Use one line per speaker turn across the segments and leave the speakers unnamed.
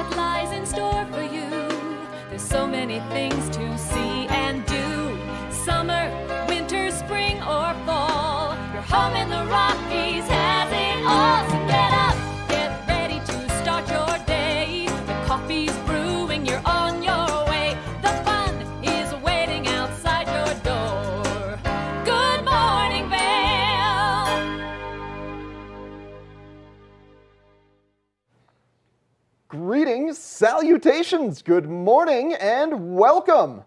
what lies in store for you. There's so many things to see and do. Summer, winter, spring, or fall. Your home in the Rockies has it all. So get up, get ready to start your day. The coffee's brewing, you're on your way. The fun is waiting outside your door. Good morning, Vail.
Greetings, salutations, good morning, and welcome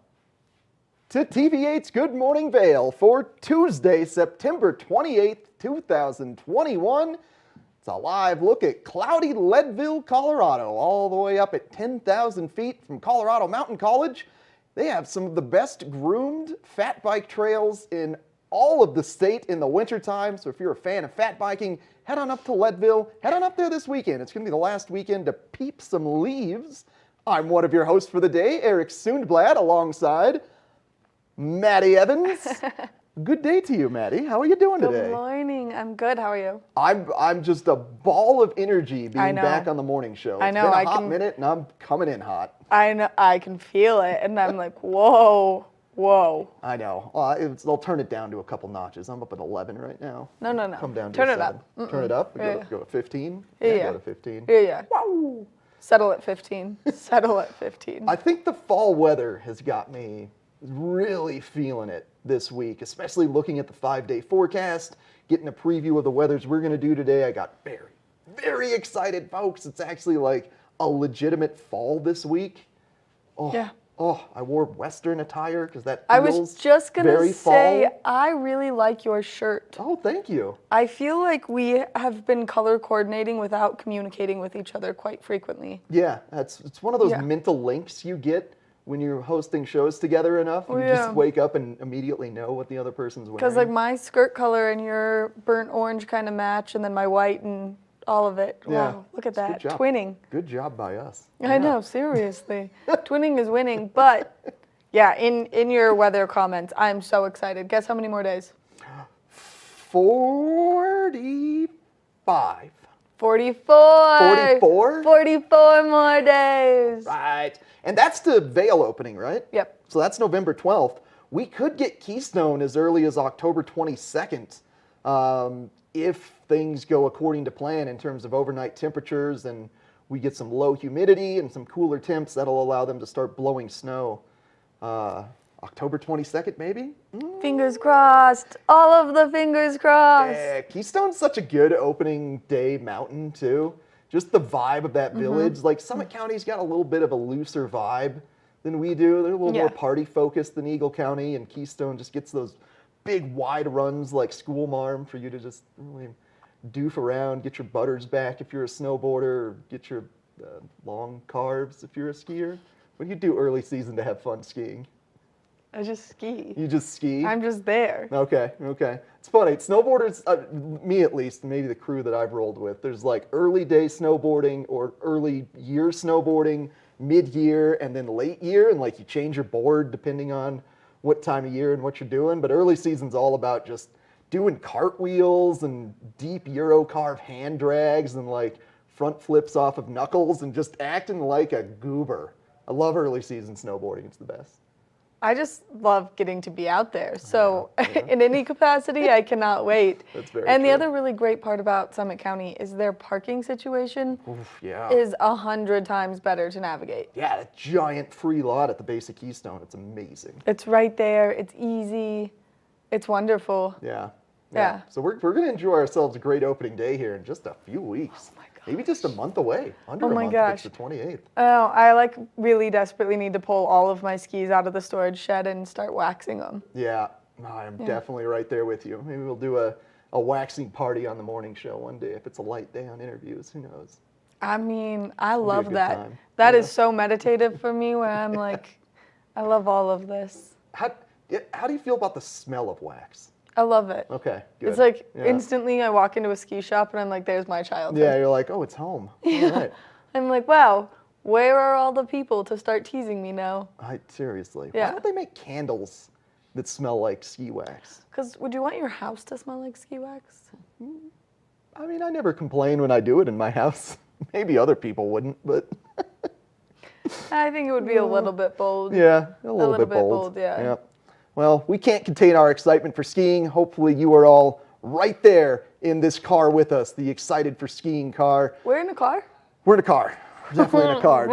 to TV8's Good Morning Vail for Tuesday, September 28th, 2021. It's a live look at cloudy Leadville, Colorado, all the way up at 10,000 feet from Colorado Mountain College. They have some of the best groomed fat bike trails in all of the state in the wintertime. So if you're a fan of fat biking, head on up to Leadville. Head on up there this weekend. It's going to be the last weekend to peep some leaves. I'm one of your hosts for the day, Eric Sundblad, alongside Maddie Evans. Good day to you, Maddie. How are you doing today?
Good morning. I'm good. How are you?
I'm just a ball of energy being back on the morning show. It's been a hot minute, and I'm coming in hot.
I know. I can feel it, and I'm like, whoa.
I know. They'll turn it down to a couple notches. I'm up at 11 right now.
No.
Come down to
Turn it
7.
up.
Turn it up.
Yeah.
Go to 15.
Yeah.
Go to 15.
Yeah.
Wow.
Settle at 15. Settle at 15.
I think the fall weather has got me really feeling it this week, especially looking at the 5-day forecast, getting a preview of the weathers we're going to do today. I got very, very excited, folks. It's actually like a legitimate fall this week.
Yeah.
I wore Western attire because that feels
I was just going
very
to say,
fall.
I really like your shirt.
Oh, thank you.
I feel like we have been color coordinating without communicating with each other quite frequently.
Yeah, it's one of those mental links you get when you're hosting shows together enough. You just wake up and immediately know what the other person's wearing.
Because like my skirt color and your burnt orange kind of match, and then my white and all of it.
Yeah.
Wow, look at that.
Good job.
Twinning.
Good job by us.
I know, seriously. Twinning is winning. But yeah, in your weather comments, I'm so excited. Guess how many more days?
45.
44.
44?
44 more days.
Right. And that's the Vail opening, right?
Yep.
So that's November 12th. We could get Keystone as early as October 22nd if things go according to plan in terms of overnight temperatures and we get some low humidity and some cooler temps. That'll allow them to start blowing snow. October 22nd, maybe?
Fingers crossed. All of the fingers crossed.
Yeah, Keystone's such a good opening day mountain, too. Just the vibe of that village. Like, Summit County's got a little bit of a looser vibe than we do. They're a little more party-focused than Eagle County, and Keystone just gets those big, wide runs like School Marm for you to just really doof around, get your butters back if you're a snowboarder, or get your long carbs if you're a skier. What do you do early season to have fun skiing?
I just ski.
You just ski?
I'm just there.
Okay. It's funny. Snowboarders, me at least, maybe the crew that I've rolled with, there's like early day snowboarding or early year snowboarding, mid-year, and then late year, and like you change your board depending on what time of year and what you're doing. But early season's all about just doing cartwheels and deep Euro carve hand drags and like front flips off of knuckles and just acting like a goober. I love early season snowboarding. It's the best.
I just love getting to be out there. So in any capacity, I cannot wait.
That's very
And
true.
the other really great part about Summit County is their parking situation is 100 times better to navigate.
Yeah, that giant free lot at the base of Keystone. It's amazing.
It's right there. It's easy. It's wonderful.
Yeah. So we're going to enjoy ourselves a great opening day here in just a few weeks.
Oh my gosh.
Maybe just a month away. Under a month.
Gosh.
It's the 28th.
Oh, I like really desperately need to pull all of my skis out of the storage shed and start waxing them.
Yeah, I'm definitely right there with you. Maybe we'll do a waxing party on the morning show one day if it's a light day on interviews. Who knows?
I mean, I love
good
that.
time.
That is so meditative for me where I'm like, I love all of this.
How do you feel about the smell of wax?
I love it.
Okay, good.
It's like
Yeah.
instantly I walk into a ski shop and I'm like, there's my childhood.
Yeah, you're like, oh, it's home.
Yeah.
All right.
I'm like, wow, where are all the people to start teasing me now?
Seriously.
Yeah.
Why don't they make candles that smell like ski wax?
Because would you want your house to smell like ski wax?
I mean, I never complain when I do it in my house. Maybe other people wouldn't, but
I think it would be a little bit bold.
Yeah, a little bit bold.
Yeah.
Yep. Well, we can't contain our excitement for skiing. Hopefully you are all right there in this car with us, the excited for skiing car.
We're in a car?
We're in a car. We're definitely in a car.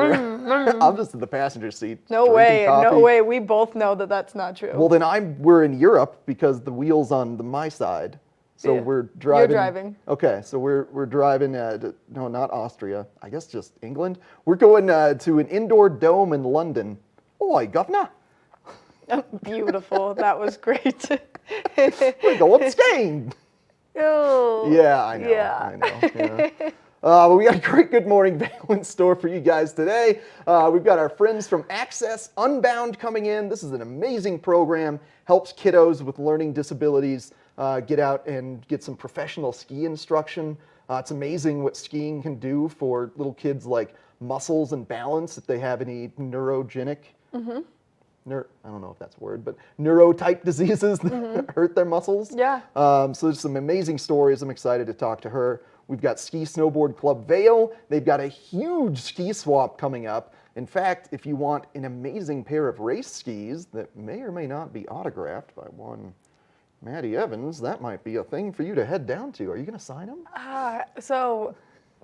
I'm just in the passenger seat.
No
drinking
way,
coffee.
no way. We both know that that's not true.
Well, then we're in Europe because the wheel's on my side. So
Yeah.
we're driving.
You're driving.
Okay, so we're driving, no, not Austria. I guess just England. We're going to an indoor dome in London. Oi, governor.
Beautiful. That was great.
We're going skiing.
Oh.
Yeah, I know.
Yeah.
I know. Yeah. But we got a great Good Morning Vail in store for you guys today. We've got our friends from Access Unbound coming in. This is an amazing program. Helps kiddos with learning disabilities get out and get some professional ski instruction. It's amazing what skiing can do for little kids, like muscles and balance, if they have any neurogenic, I don't know if that's a word, but neurotype diseases that hurt their muscles.
Yeah.
So there's some amazing stories. I'm excited to talk to her. We've got Ski Snowboard Club Vail. They've got a huge ski swap coming up. In fact, if you want an amazing pair of race skis that may or may not be autographed by one Maddie Evans, that might be a thing for you to head down to. Are you going to sign them?
So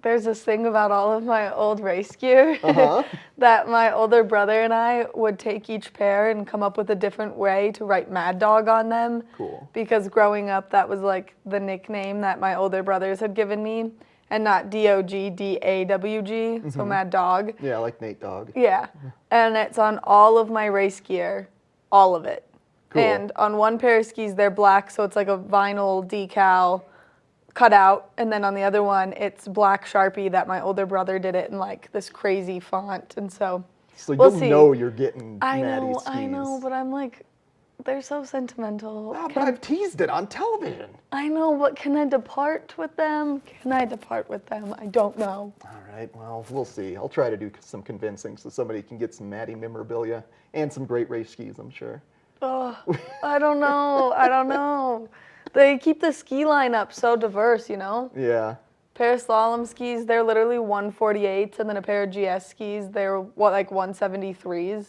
there's this thing about all of my old race gear that my older brother and I would take each pair and come up with a different way to write Mad Dog on them.
Cool.
Because growing up, that was like the nickname that my older brothers had given me, and not D-O-G, D-A-W-G, so Mad Dog.
Yeah, like Nate Dogg.
Yeah, and it's on all of my race gear, all of it.
Cool.
And on one pair of skis, they're black, so it's like a vinyl decal cut out, and then on the other one, it's black Sharpie that my older brother did it in like this crazy font, and so we'll
you'll
see.
know you're getting
I
Maddie's skis.
know, but I'm like, they're so sentimental.
Oh, but I've teased it on television.
I know, but can I depart with them? I don't know.
All right, well, we'll see. I'll try to do some convincing so somebody can get some Maddie memorabilia and some great race skis, I'm sure.
Oh, I don't know. They keep the ski lineup so diverse, you know?
Yeah.
Pair of slalom skis, they're literally 148s, and then a pair of GS skis, they're like 173s.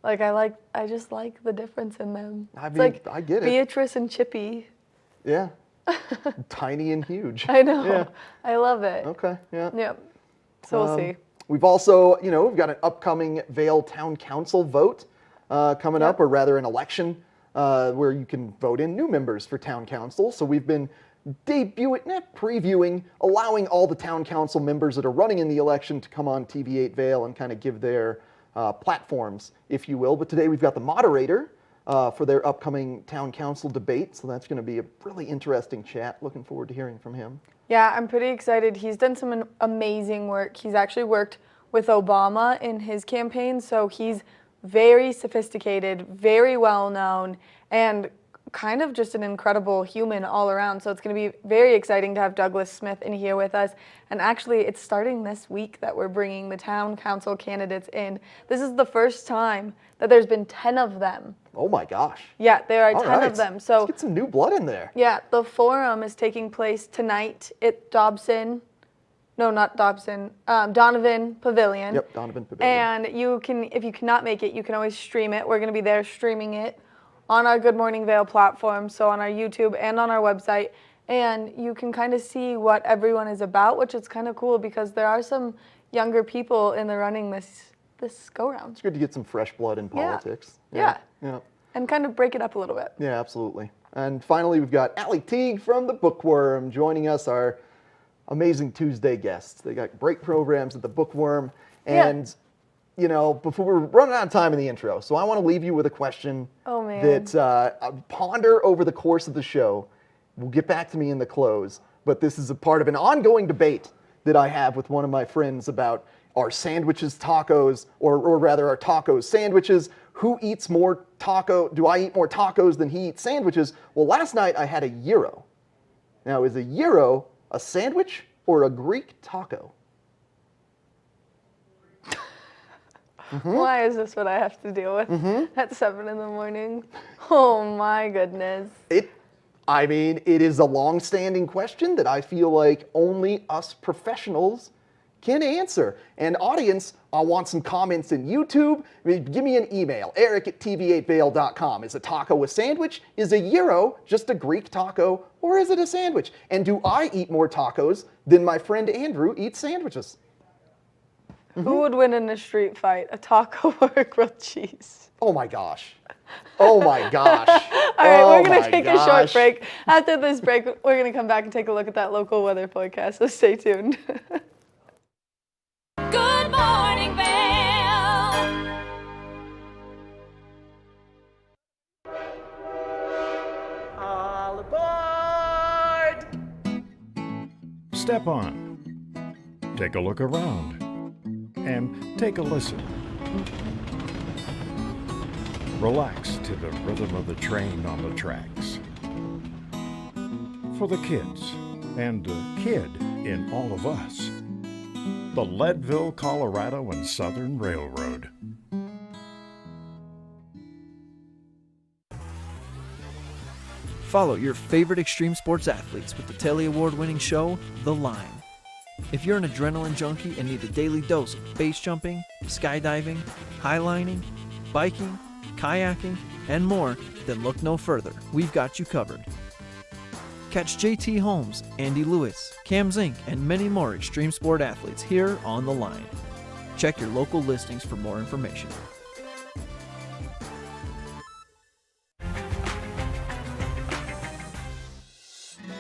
Like I just like the difference in them.
I
It's
mean,
like
I get it.
Beatrice and Chippy.
Yeah. Tiny and huge.
I know.
Yeah.
I love it.
Okay, yeah.
Yep. So we'll see.
We've also, we've got an upcoming Vail Town Council vote coming up, or rather an election where you can vote in new members for Town Council. So we've been previewing, allowing all the Town Council members that are running in the election to come on TV8 Vail and kind of give their platforms, if you will. But today we've got the moderator for their upcoming Town Council debate. So that's going to be a really interesting chat. Looking forward to hearing from him.
Yeah, I'm pretty excited. He's done some amazing work. He's actually worked with Obama in his campaign, so he's very sophisticated, very well known, and kind of just an incredible human all around. So it's going to be very exciting to have Douglas Smith in here with us. And actually, it's starting this week that we're bringing the town council candidates in. This is the first time that there's been 10 of them.
Oh my gosh.
Yeah, there are
All
10
right.
of them. So
let's get some new blood in there.
yeah, the forum is taking place tonight at Donovan Pavilion.
Yep, Donovan Pavilion.
And you can, if you cannot make it, you can always stream it. We're going to be there streaming it on our Good Morning Vail platform, so on our YouTube and on our website. And you can kind of see what everyone is about, which is kind of cool because there are some younger people in the running this go-round.
It's good to get some fresh blood in politics.
Yeah.
Yeah.
And kind of break it up a little bit.
Yeah, absolutely. And finally, we've got Allie Teague from the Bookworm joining us, our amazing Tuesday guests. They got great programs at the Bookworm. And, before we're running out of time in the intro, so I want to leave you with a question that ponder over the course of the show. We'll get back to me in the close, but this is a part of an ongoing debate that I have with one of my friends about our sandwiches, tacos, or rather our tacos, sandwiches. Who eats more taco? Do I eat more tacos than he eats sandwiches? Well, last night I had a gyro. Now, is a gyro a sandwich or a Greek taco?
Why is this what I have to deal with at 7 in the morning? Oh my goodness.
It is a long-standing question that I feel like only us professionals can answer. And audience, I want some comments in YouTube. Give me an email, eric@tv8vail.com. Is a taco a sandwich? Is a gyro just a Greek taco? Or is it a sandwich? And do I eat more tacos than my friend Andrew eats sandwiches?
Who would win in a street fight, a taco or a grilled cheese?
Oh my gosh. Oh my gosh.
All right, we're going to take a short break. After this break, we're going to come back and take a look at that local weather forecast, so stay tuned.
Good morning, Vail.
All aboard!
Step on, take a look around, and take a listen. Relax to the rhythm of the train on the tracks. For the kids, and the kid in all of us, the Leadville, Colorado and Southern Railroad.
Follow your favorite extreme sports athletes with the Telly Award-winning show, The Line. If you're an adrenaline junkie and need a daily dose of base jumping, skydiving, highlining, biking, kayaking, and more, then look no further. We've got you covered. Catch JT Holmes, Andy Lewis, Cam Zink, and many more extreme sport athletes here on The Line. Check your local listings for more information.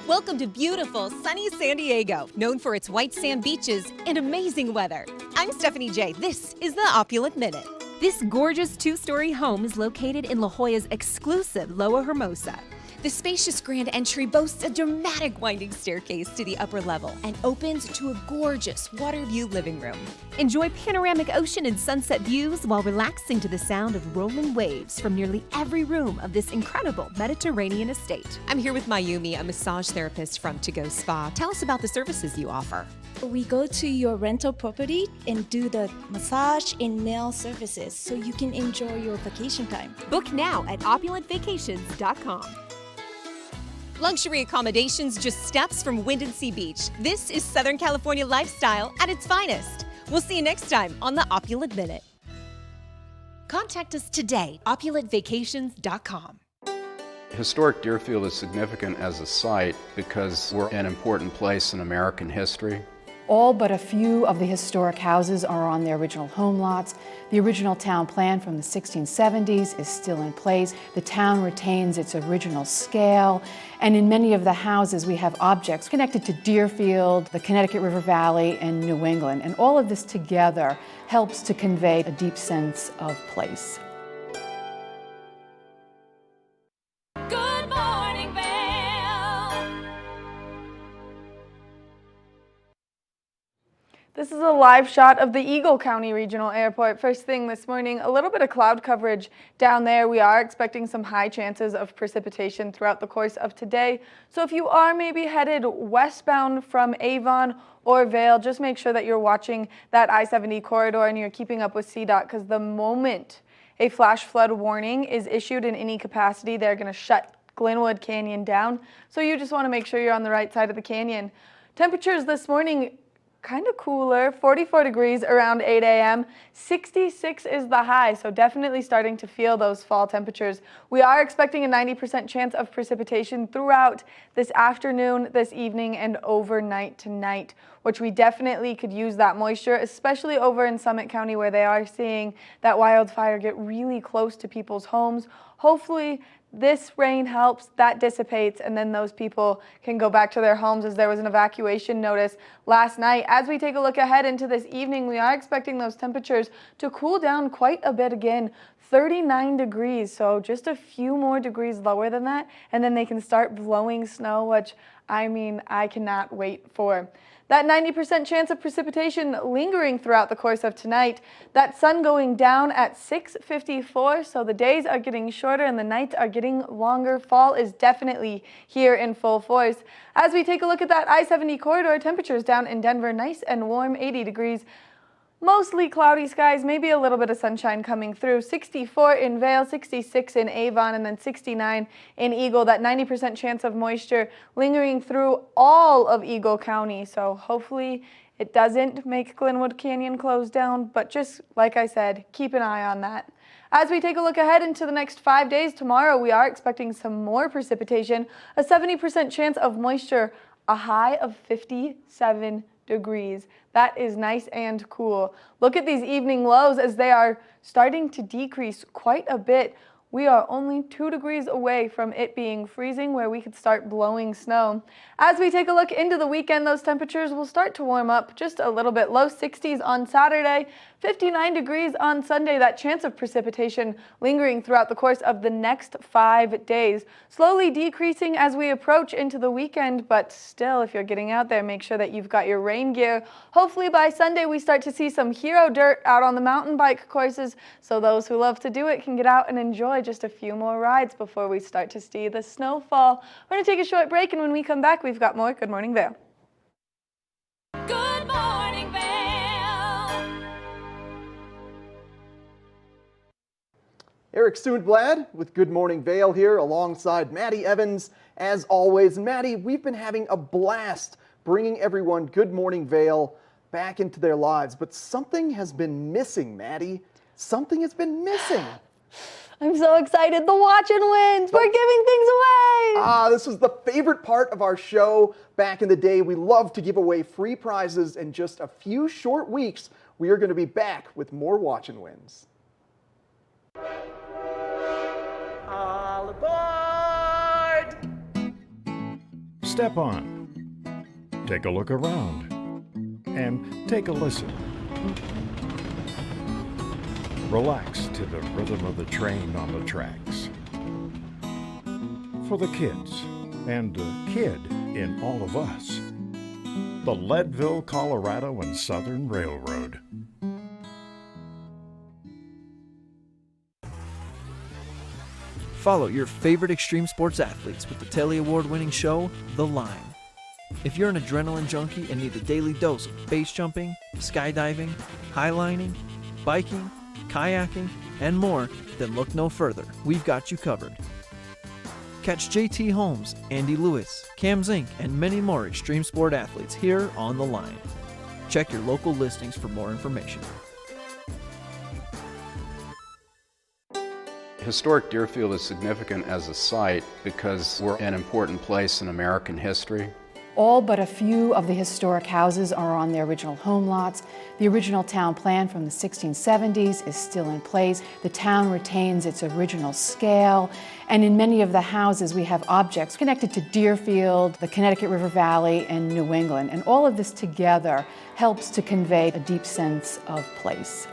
Welcome to beautiful, sunny San Diego, known for its white sand beaches and amazing weather. I'm Stephanie J. This is the Opulent Minute. This gorgeous two-story home is located in La Jolla's exclusive Loa Hermosa. The spacious grand entry boasts a dramatic winding staircase to the upper level and opens to a gorgeous water view living room. Enjoy panoramic ocean and sunset views while relaxing to the sound of rolling waves from nearly every room of this incredible Mediterranean estate. I'm here with Mayumi, a massage therapist from To Go Spa. Tell us about the services you offer.
We go to your rental property and do the massage and nail services so you can enjoy your vacation time.
Book now at opulentvacations.com. Luxury accommodations just steps from Wind & Sea Beach. This is Southern California lifestyle at its finest. We'll see you next time on the Opulent Minute. Contact us today, opulentvacations.com.
Historic Deerfield is significant as a site because we're an important place in American history.
All but a few of the historic houses are on their original home lots. The original town plan from the 1670s is still in place. The town retains its original scale, and in many of the houses we have objects connected to Deerfield, the Connecticut River Valley, and New England. And all of this together helps to convey a deep sense of place.
Good morning, Vail.
This is a live shot of the Eagle County Regional Airport. First thing this morning, a little bit of cloud coverage down there. We are expecting some high chances of precipitation throughout the course of today. So if you are maybe headed westbound from Avon or Vail, just make sure that you're watching that I-70 corridor and you're keeping up with CDOT, because the moment a flash flood warning is issued in any capacity, they're going to shut Glenwood Canyon down. So you just want to make sure you're on the right side of the canyon. Temperatures this morning, kind of cooler, 44 degrees around 8 a.m. 66 is the high, so definitely starting to feel those fall temperatures. We are expecting a 90% chance of precipitation throughout this afternoon, this evening, and overnight tonight, which we definitely could use that moisture, especially over in Summit County where they are seeing that wildfire get really close to people's homes. Hopefully this rain helps, that dissipates, and then those people can go back to their homes, as there was an evacuation notice last night. As we take a look ahead into this evening, we are expecting those temperatures to cool down quite a bit again. 39 degrees, so just a few more degrees lower than that, and then they can start blowing snow, which I cannot wait for. That 90% chance of precipitation lingering throughout the course of tonight. That sun going down at 6:54, so the days are getting shorter and the nights are getting longer. Fall is definitely here in full force. As we take a look at that I-70 corridor, temperatures down in Denver, nice and warm, 80 degrees. Mostly cloudy skies, maybe a little bit of sunshine coming through. 64 in Vail, 66 in Avon, and then 69 in Eagle. That 90% chance of moisture lingering through all of Eagle County. So hopefully It doesn't make Glenwood Canyon close down, but just like I said, keep an eye on that. As we take a look ahead into the next 5 days, tomorrow we are expecting some more precipitation, a 70% chance of moisture, a high of 57 degrees. That is nice and cool. Look at these evening lows as they are starting to decrease quite a bit. We are only 2 degrees away from it being freezing where we could start blowing snow. As we take a look into the weekend, those temperatures will start to warm up just a little bit. Low 60s on Saturday, 59 degrees on Sunday. That chance of precipitation lingering throughout the course of the next 5 days. Slowly decreasing as we approach into the weekend, but still, if you're getting out there, make sure that you've got your rain gear. Hopefully by Sunday we start to see some hero dirt out on the mountain bike courses, so those who love to do it can get out and enjoy just a few more rides before we start to see the snowfall. We're going to take a short break, and when we come back, we've got more Good Morning Vail.
Good morning, Vail.
Eric Sundblad with Good Morning Vail here alongside Maddie Evans. As always, Maddie, we've been having a blast bringing everyone Good Morning Vail back into their lives, but something has been missing, Maddie. Something has been missing.
I'm so excited. The watch and wins. We're giving things away.
This was the favorite part of our show back in the day. We love to give away free prizes. In just a few short weeks, we are going to be back with more watch and wins.
All aboard!
Step on. Take a look around. And take a listen. Relax to the rhythm of the train on the tracks. For the kids, and a kid in all of us, the Leadville, Colorado and Southern Railroad.
Follow your favorite extreme sports athletes with the Telly Award-winning show, The Line. If you're an adrenaline junkie and need a daily dose of base jumping, skydiving, highlining, biking, kayaking, and more, then look no further. We've got you covered. Catch JT Holmes, Andy Lewis, Cam Zink, and many more extreme sport athletes here on The Line. Check your local listings for more information.
Historic Deerfield is significant as a site because we're an important place in American history.
All but a few of the historic houses are on their original home lots. The original town plan from the 1670s is still in place. The town retains its original scale, and in many of the houses we have objects connected to Deerfield, the Connecticut River Valley, and New England. And all of this together helps to convey a deep sense of place.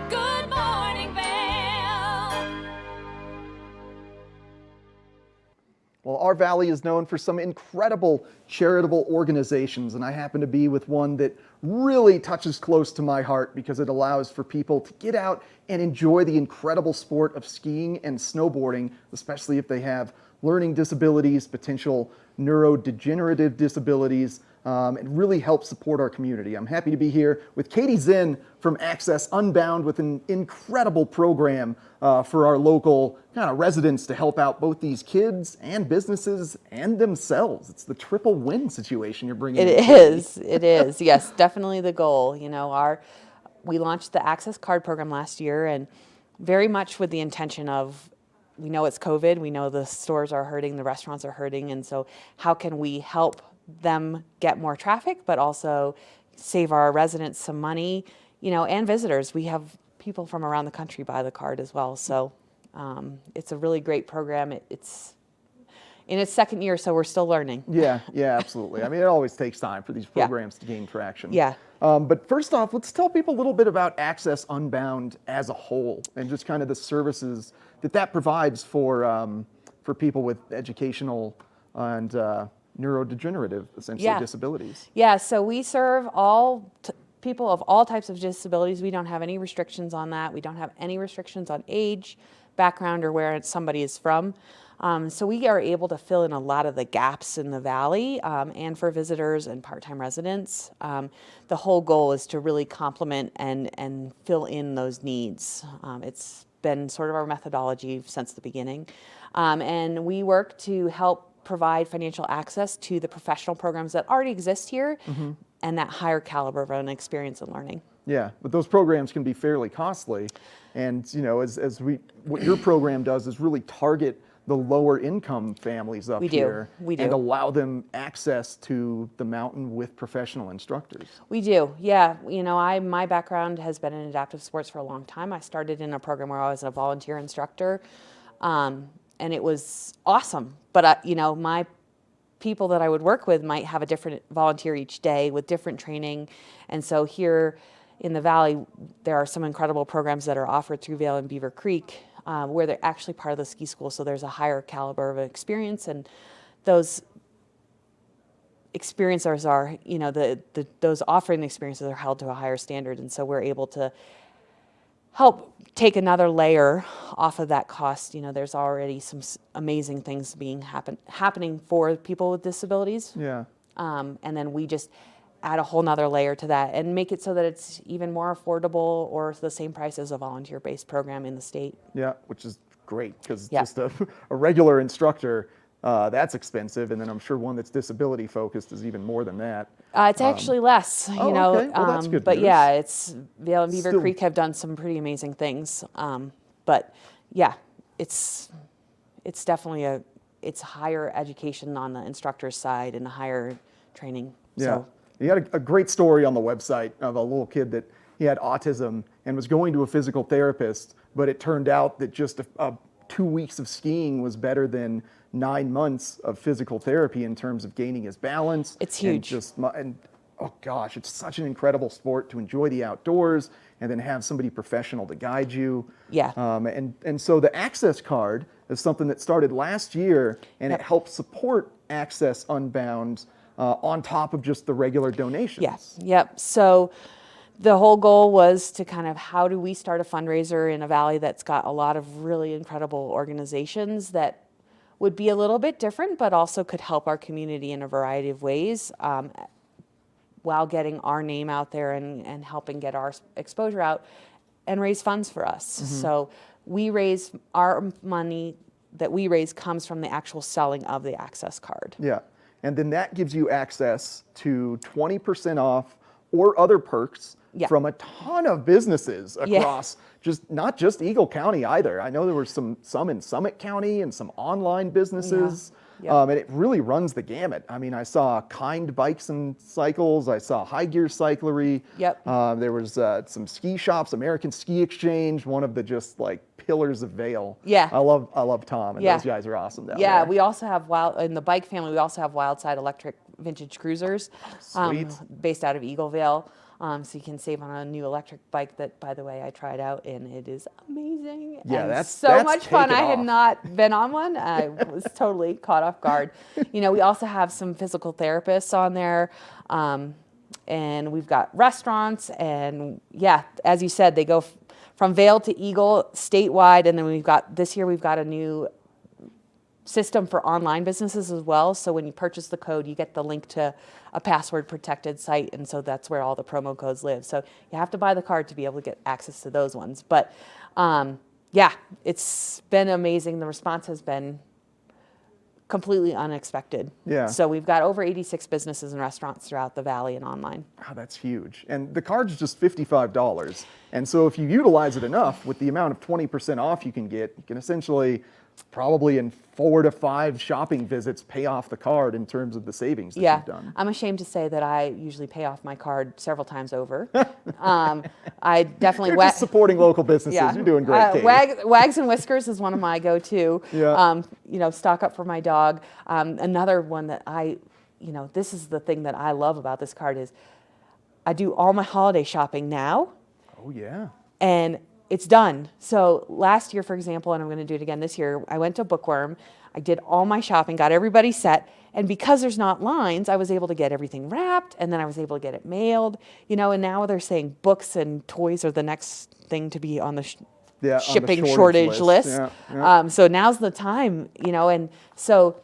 Good morning, Vail.
Well, our valley is known for some incredible charitable organizations, and I happen to be with one that really touches close to my heart because it allows for people to get out and enjoy the incredible sport of skiing and snowboarding, especially if they have learning disabilities, potential neurodegenerative disabilities. It really helps support our community. I'm happy to be here with Katie Zinn from Access Unbound with an incredible program for our local kind of residents to help out both these kids and businesses and themselves. It's the triple win situation you're bringing.
It is. Yes, definitely the goal. You know, we launched the Access Card program last year, and very much with the intention of, we know it's COVID, we know the stores are hurting, the restaurants are hurting, and so how can we help them get more traffic, but also save our residents some money, you know, and visitors. We have people from around the country buy the card as well. So it's a really great program. It's in its second year, so we're still learning.
Yeah, absolutely. I mean, it always takes time for these programs to gain traction.
Yeah.
But first off, let's tell people a little bit about Access Unbound as a whole and just kind of the services that provides for people with educational and neurodegenerative, essentially,
Yeah.
disabilities.
Yeah, so we serve people of all types of disabilities. We don't have any restrictions on that. We don't have any restrictions on age, background, or where somebody is from. So we are able to fill in a lot of the gaps in the valley, and for visitors and part-time residents. The whole goal is to really complement and fill in those needs. It's been sort of our methodology since the beginning. And we work to help provide financial access to the professional programs that already exist here, and that higher caliber of an experience and learning.
Yeah, but those programs can be fairly costly. And, you know, what your program does is really target the lower income families up here and allow them access to the mountain with professional instructors.
We do, yeah. You know, my background has been in adaptive sports for a long time. I started in a program where I was a volunteer instructor, and it was awesome. But, you know, my people that I would work with might have a different volunteer each day with different training. And so here in the Valley, there are some incredible programs that are offered through Vail and Beaver Creek, where they're actually part of the ski school, so there's a higher caliber of experience, and those experiencers are, you know, those offering the experiences are held to a higher standard, and so we're able to help take another layer off of that cost. You know, there's already some amazing things happening for people with disabilities.
Yeah.
And then we just add a whole nother layer to that and make it so that it's even more affordable or the same price as a volunteer-based program in the state.
Yeah, which is great, because just a regular instructor, that's expensive, and then I'm sure one that's disability focused is even more than that.
It's actually less, you know.
Okay. Well, that's good
but
news.
yeah, it's Vail and Beaver Creek have done some pretty amazing things. But yeah, it's definitely it's higher education on the instructor's side and higher training.
Yeah.
So.
You had a great story on the website of a little kid that he had autism and was going to a physical therapist, but it turned out that just 2 weeks of skiing was better than 9 months of physical therapy in terms of gaining his balance.
It's huge.
And oh gosh, it's such an incredible sport to enjoy the outdoors and then have somebody professional to guide you.
Yeah.
And so the Access card is something that started last year, and it helps support Access Unbound on top of just the regular donations.
Yes. Yep. So the whole goal was to kind of, how do we start a fundraiser in a valley that's got a lot of really incredible organizations that would be a little bit different, but also could help our community in a variety of ways, while getting our name out there and helping get our exposure out and raise funds for us. So our money that we raise comes from the actual selling of the Access card.
Yeah. And then that gives you access to 20% off or other perks from a ton of businesses across not just Eagle County either. I know there were some in Summit County and some online businesses. And it really runs the gamut. I mean, I saw Kind Bikes and Cycles. I saw High Gear Cyclery. There was some ski shops, American Ski Exchange, one of the just like pillars of Vail. I love Tom, and those guys are awesome down there.
We also have in the bike family, we also have Wildside Electric Vintage Cruisers, based out of Eagleville. So you can save on a new electric bike that, by the way, I tried out, and it is amazing.
Yeah,
and
that's
so much fun. I had
off.
not been on one. I was totally caught off guard. You know, we also have some physical therapists on there, and we've got restaurants, and as you said, they go from Vail to Eagle statewide, and then this year we've got a new system for online businesses as well. So when you purchase the code, you get the link to a password protected site, and so that's where all the promo codes live. So you have to buy the card to be able to get access to those ones. But it's been amazing. The response has been completely unexpected. So we've got over 86 businesses and restaurants throughout the valley and online.
Wow, that's huge. And the card's just $55. And so if you utilize it enough, with the amount of 20% off you can get, you can essentially probably in 4 to 5 shopping visits pay off the card in terms of the savings that you've done.
I'm ashamed to say that I usually pay off my card several times over. I definitely...
You're just supporting local businesses. You're doing great, Katie.
Wags and Whiskers is one of my go-to. You know, stock up for my dog. Another one that this is the thing that I love about this card is I do all my holiday shopping now.
Oh, yeah.
And it's done. So last year, for example, and I'm going to do it again this year, I went to Bookworm. I did all my shopping, got everybody set. And because there's not lines, I was able to get everything wrapped, and then I was able to get it mailed, and now they're saying books and toys are the next thing to be on the shipping shortage list. So now's the time, and so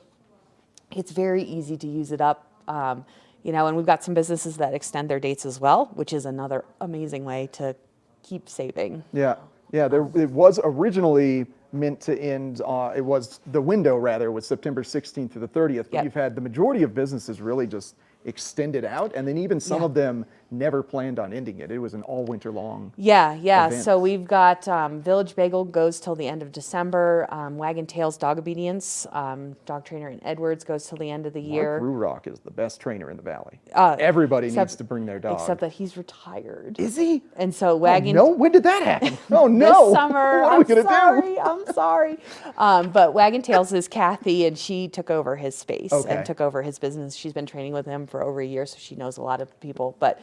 it's very easy to use it up, and we've got some businesses that extend their dates as well, which is another amazing way to keep saving.
Yeah, it was originally meant to end, the window was September 16th to the 30th, but you've had the majority of businesses really just extended out, and then even some of them never planned on ending it. It was an all winter long event.
So we've got Village Bagel goes till the end of December. Wagon Tails Dog Obedience, dog trainer in Edwards, goes till the end of the year.
Mark Rurock is the best trainer in the valley. Everybody needs to bring their dog.
Except that he's retired.
Is he?
And so Wagon...
Oh, no? When did that happen? Oh, no.
This summer.
What are we going to do?
I'm sorry. But Wagon Tails is Kathy, and she took over his space and took over his business. She's been training with him for over a year, so she knows a lot of people. But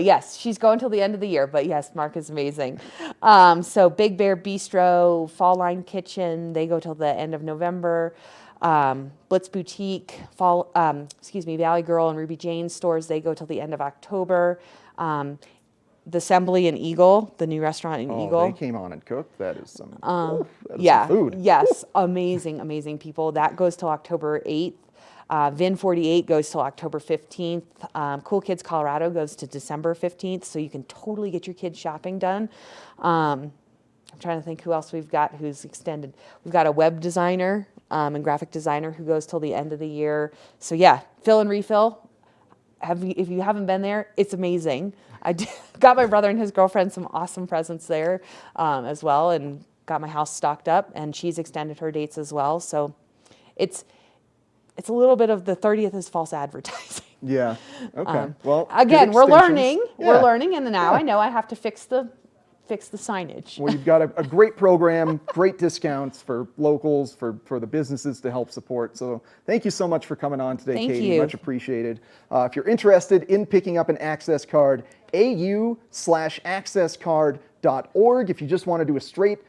yes, she's going till the end of the year. But yes, Mark is amazing. So Big Bear Bistro, Fall Line Kitchen, they go till the end of November. Blitz Boutique, Valley Girl and Ruby Jane stores, they go till the end of October. The Assembly in Eagle, the new restaurant in Eagle.
They came on and cooked. That is some,
some
food.
Yes, amazing people. That goes till October 8th. Vin 48 goes till October 15th. Cool Kids Colorado goes to December 15th, so you can totally get your kids shopping done. I'm trying to think who else we've got who's extended. We've got a web designer and graphic designer who goes till the end of the year. So yeah, Fill and Refill. If you haven't been there, it's amazing. I got my brother and his girlfriend some awesome presents there as well, and got my house stocked up, and she's extended her dates as well. So it's a little bit of the 30th is false advertising.
Yeah. Okay. Well,
again, we're learning. Yeah. We're learning, and now I know I have to fix the signage.
Well, you've got a great program, great discounts for locals, for the businesses to help support. So thank you so much for coming on today, Katie.
You.
Much appreciated. If you're interested in picking up an Access card, au/accesscard.org. If you just want to do a straight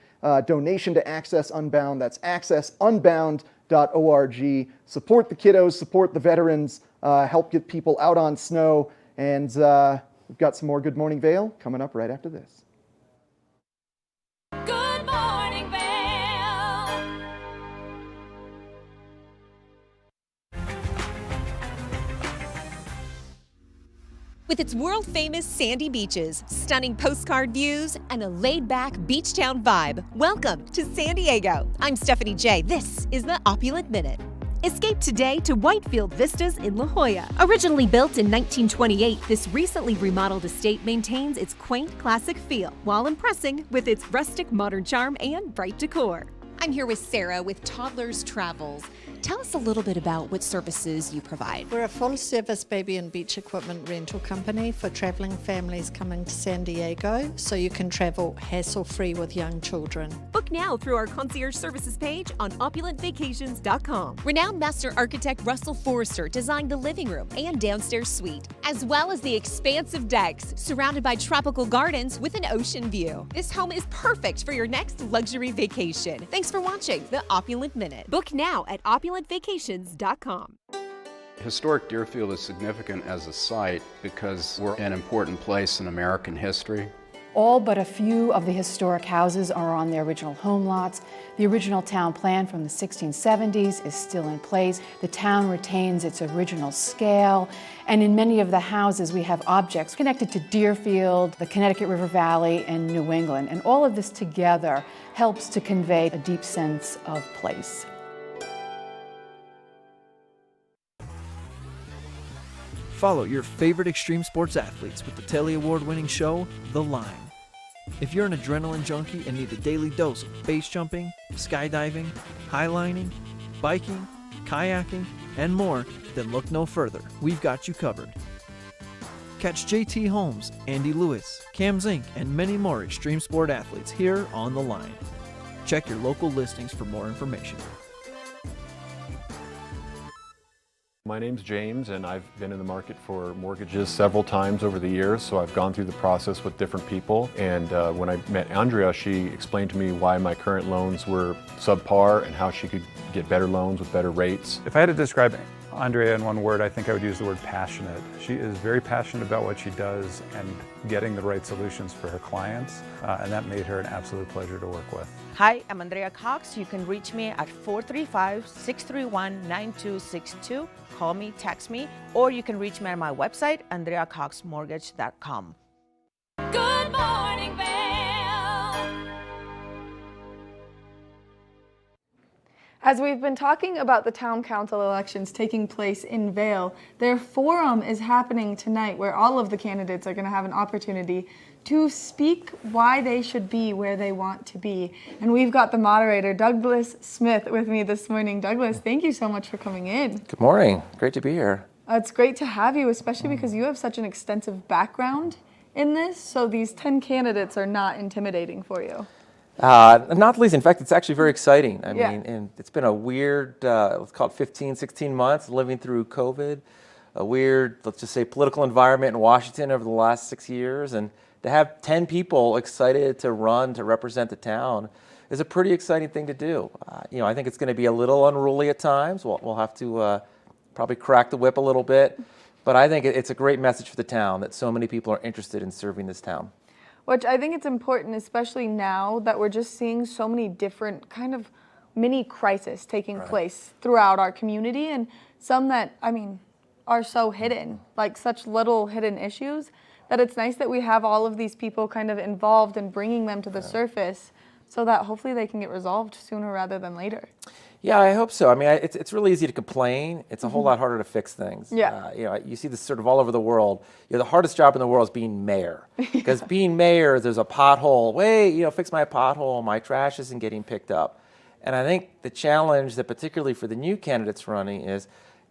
donation to Access Unbound, that's accessunbound.org. Support the kiddos, support the veterans, help get people out on snow. And we've got some more Good Morning Vail coming up right after this.
Good morning, Vail.
With its world-famous sandy beaches, stunning postcard views, and a laid-back beach town vibe, welcome to San Diego. I'm Stephanie J. This is the Opulent Minute. Escape today to Whitefield Vistas in La Jolla. Originally built in 1928, this recently remodeled estate maintains its quaint classic feel while impressing with its rustic modern charm and bright decor. I'm here with Sarah with Toddlers Travels. Tell us a little bit about what services you provide.
We're a full-service baby and beach equipment rental company for travelling families coming to San Diego, so you can travel hassle-free with young children.
Book now through our concierge services page on opulentvacations.com. Renowned master architect Russell Forrester designed the living room and downstairs suite, as well as the expansive decks surrounded by tropical gardens with an ocean view. This home is perfect for your next luxury vacation. Thanks for watching the Opulent Minute. Book now at opulentvacations.com.
Historic Deerfield is significant as a site because we're an important place in American history.
All but a few of the historic houses are on their original home lots. The original town plan from the 1670s is still in place. The town retains its original scale, and in many of the houses we have objects connected to Deerfield, the Connecticut River Valley, and New England. And all of this together helps to convey a deep sense of place.
Follow your favorite extreme sports athletes with the Telly Award-winning show, The Line. If you're an adrenaline junkie and need a daily dose of base jumping, skydiving, highlining, biking, kayaking, and more, then look no further. We've got you covered. Catch JT Holmes, Andy Lewis, Cam Zink, and many more extreme sport athletes here on The Line. Check your local listings for more information.
My name's James, and I've been in the market for mortgages several times over the years, so I've gone through the process with different people. And when I met Andrea, she explained to me why my current loans were subpar and how she could get better loans with better rates.
If I had to describe Andrea in one word, I think I would use the word passionate. She is very passionate about what she does and getting the right solutions for her clients, and that made her an absolute pleasure to work with.
Hi, I'm Andrea Cox. You can reach me at 435-631-9262. Call me, text me, or you can reach me at my website, andreacoxmortgage.com.
Good morning, Vail.
As we've been talking about the town council elections taking place in Vail, their forum is happening tonight where all of the candidates are going to have an opportunity to speak why they should be where they want to be. And we've got the moderator, Douglas Smith, with me this morning. Douglas, thank you so much for coming in.
Good morning. Great to be here.
It's great to have you, especially because you have such an extensive background in this, so these 10 candidates are not intimidating for you.
Not least, in fact, it's actually very exciting. I mean, and it's been a weird, let's call it 15, 16 months living through COVID, a weird, let's just say, political environment in Washington over the last 6 years, and to have 10 people excited to run to represent the town is a pretty exciting thing to do. I think it's going to be a little unruly at times. We'll have to probably crack the whip a little bit, but I think it's a great message for the town that so many people are interested in serving this town.
Which I think it's important, especially now that we're just seeing so many different kind of mini crises taking place throughout our community, and some that, are so hidden, like such little hidden issues, that it's nice that we have all of these people kind of involved in bringing them to the surface so that hopefully they can get resolved sooner rather than later.
Yeah, I hope so. It's really easy to complain. It's a whole lot harder to fix things.
Yeah.
You see this sort of all over the world. The hardest job in the world is being mayor. Because being mayor, there's a pothole. Wait, fix my pothole. My trash isn't getting picked up. And I think the challenge that particularly for the new candidates running is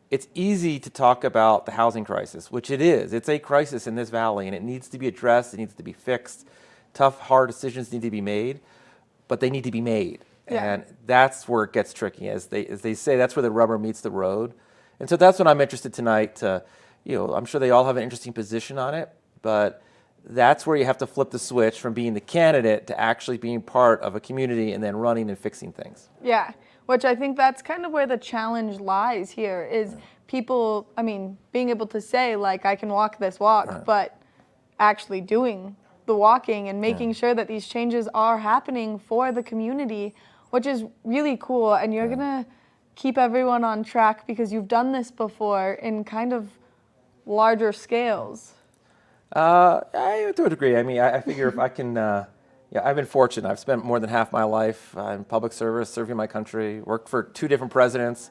it's easy to talk about the housing crisis, which it is. It's a crisis in this valley, and it needs to be addressed. It needs to be fixed. Tough, hard decisions need to be made, but they need to be made.
Yeah.
And that's where it gets tricky. As they say, that's where the rubber meets the road. And so that's what I'm interested tonight to, I'm sure they all have an interesting position on it, but that's where you have to flip the switch from being the candidate to actually being part of a community and then running and fixing things.
Yeah, which I think that's kind of where the challenge lies here is people, being able to say, like, I can walk this walk, but actually doing the walking and making sure that these changes are happening for the community, which is really cool. And you're going to keep everyone on track because you've done this before in kind of larger scales.
To a degree. I figure if I can, I've been fortunate. I've spent more than half my life in public service, serving my country, worked for 2 different presidents,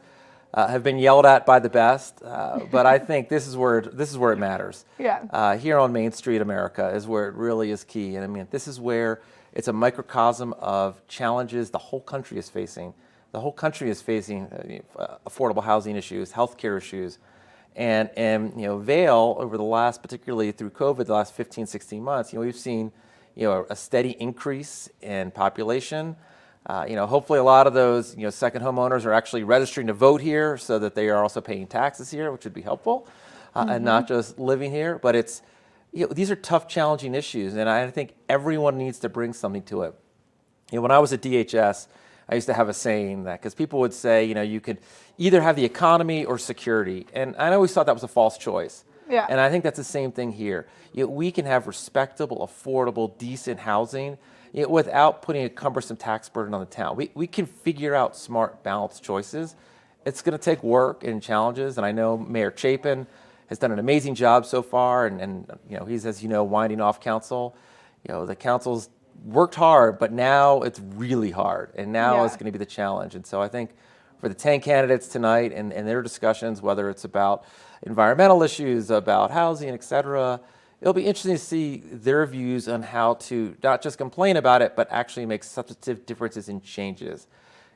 have been yelled at by the best, but I think this is where it matters.
Yeah.
Here on Main Street, America, is where it really is key. And this is where it's a microcosm of challenges the whole country is facing. The whole country is facing affordable housing issues, healthcare issues. And Vail, over the last, particularly through COVID, the last 15, 16 months, we've seen a steady increase in population. Hopefully a lot of those second homeowners are actually registering to vote here so that they are also paying taxes here, which would be helpful, and not just living here. But it's these are tough, challenging issues, and I think everyone needs to bring something to it. When I was at DHS, I used to have a saying that because people would say, you could either have the economy or security, and I always thought that was a false choice.
Yeah.
And I think that's the same thing here. We can have respectable, affordable, decent housing without putting a cumbersome tax burden on the town. We can figure out smart, balanced choices. It's going to take work and challenges, and I know Mayor Chapin has done an amazing job so far, and he's, as you know, winding off council. The council's worked hard, but now it's really hard, and now it's going to be the challenge. And so I think for the 10 candidates tonight and their discussions, whether it's about environmental issues, about housing, et cetera, it'll be interesting to see their views on how to not just complain about it, but actually make substantive differences and changes.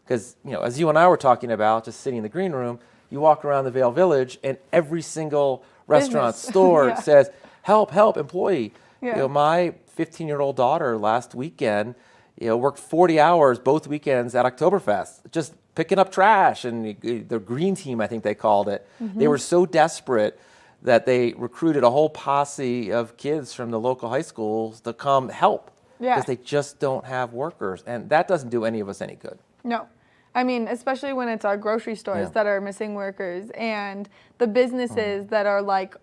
Because, as you and I were talking about, just sitting in the green room, you walk around the Vail Village and every single restaurant, store says, help, help, employee.
Yeah.
My 15-year-old daughter last weekend, worked 40 hours both weekends at Oktoberfest, just picking up trash, and the green team, I think they called it. They were so desperate that they recruited a whole posse of kids from the local high schools to come help because they just don't have workers, and that doesn't do any of us any good.
No. I mean, especially when it's our grocery stores that are missing workers and the businesses that are like,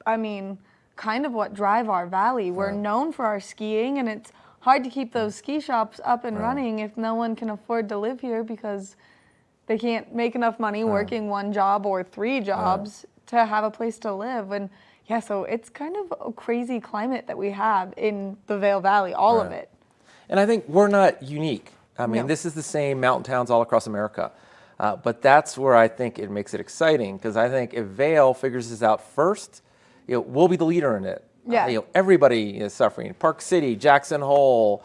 I mean, kind of what drive our valley. We're known for our skiing, and it's hard to keep those ski shops up and running if no one can afford to live here because they can't make enough money working one job or 3 jobs to have a place to live. And yeah, so it's kind of a crazy climate that we have in the Vail Valley, all of it.
And I think we're not unique. I mean, this is the same mountain towns all across America. But that's where I think it makes it exciting, because I think if Vail figures this out first, we'll be the leader in it. Everybody is suffering. Park City, Jackson Hole,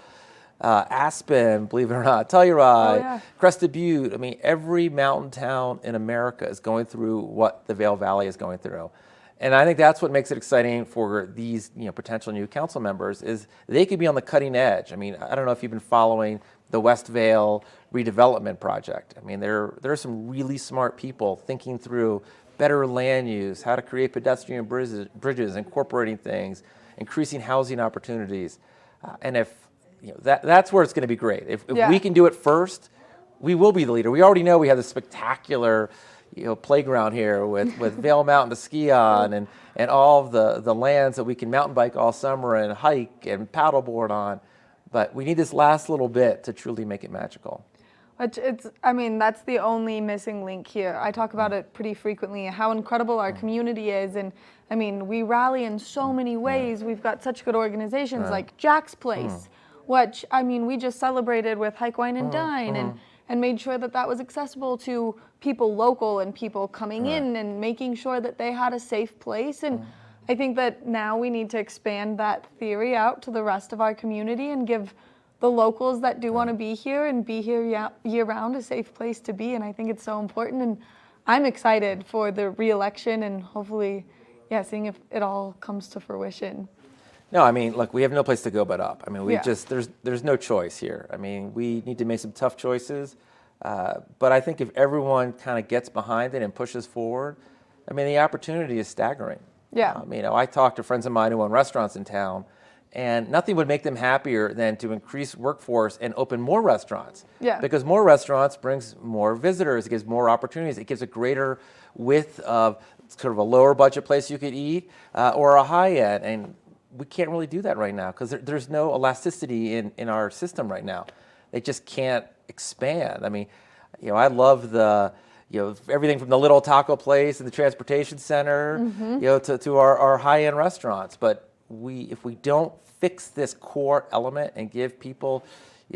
Aspen, believe it or not, Telluride, Crested Butte. I mean, every mountain town in America is going through what the Vail Valley is going through. And I think that's what makes it exciting for these potential new council members, is they could be on the cutting edge. I mean, I don't know if you've been following the West Vail redevelopment project. I mean, there are some really smart people thinking through better land use, how to create pedestrian bridges, incorporating things, increasing housing opportunities. And if that's where it's going to be great. If we can do it first, we will be the leader. We already know we have this spectacular playground here with Vail Mountain to ski on, and all of the lands that we can mountain bike all summer and hike and paddleboard on. But we need this last little bit to truly make it magical.
I mean, that's the only missing link here. I talk about it pretty frequently, how incredible our community is. And I mean, we rally in so many ways. We've got such good organizations like Jack's Place, which, I mean, we just celebrated with Hike, Wine, and Dine and made sure that that was accessible to people local and people coming in and making sure that they had a safe place. And I think that now we need to expand that theory out to the rest of our community and give the locals that do want to be here and be here year-round a safe place to be. And I think it's so important. And I'm excited for the re-election and hopefully, seeing if it all comes to fruition.
No, I mean, look, we have no place to go but up. I mean, there's no choice here. I mean, we need to make some tough choices. But I think if everyone kind of gets behind it and pushes forward, I mean, the opportunity is staggering. I talk to friends of mine who own restaurants in town, and nothing would make them happier than to increase workforce and open more restaurants. Because more restaurants brings more visitors, it gives more opportunities, it gives a greater width of sort of a lower budget place you could eat or a high end. And we can't really do that right now because there's no elasticity in our system right now. They just can't expand. I mean, I love the everything from the little taco place and the transportation center, to our high-end restaurants. But if we don't fix this core element and give people,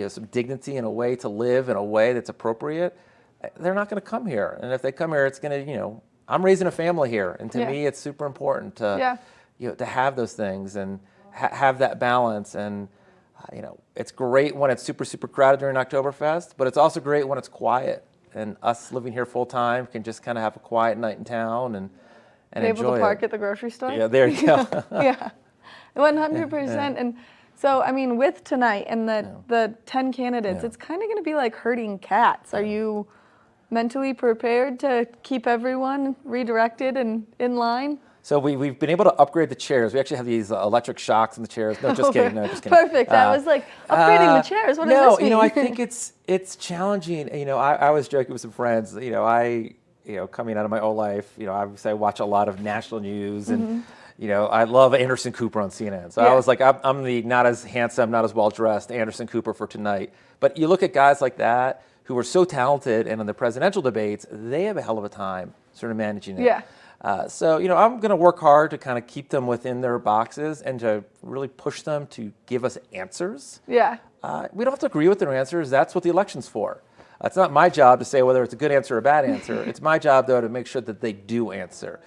some dignity and a way to live in a way that's appropriate, they're not going to come here. And if they come here, it's going to, I'm raising a family here, and to me, it's super important to, to have those things and have that balance. And it's great when it's super, super crowded during Oktoberfest, but it's also great when it's quiet. And us living here full time can just kind of have a quiet night in town and enjoy it.
Able to park at the grocery store?
Yeah, there you go.
100%. And so, I mean, with tonight and the 10 candidates, it's kind of going to be like herding cats. Are you mentally prepared to keep everyone redirected and in line?
So we've been able to upgrade the chairs. We actually have these electric shocks in the chairs. No, just kidding. No, just kidding.
Perfect. I was like, upgrading the chairs. What does this mean?
I think it's challenging. I was joking with some friends. Coming out of my old life, obviously I watch a lot of national news and. I love Anderson Cooper on CNN. So I was like, I'm the not as handsome, not as well-dressed Anderson Cooper for tonight. But you look at guys like that who are so talented, and in the presidential debates, they have a hell of a time sort of managing it. So, I'm going to work hard to kind of keep them within their boxes and to really push them to give us answers. We don't have to agree with their answers. That's what the election's for. It's not my job to say whether it's a good answer or a bad answer. It's my job, though, to make sure that they do answer.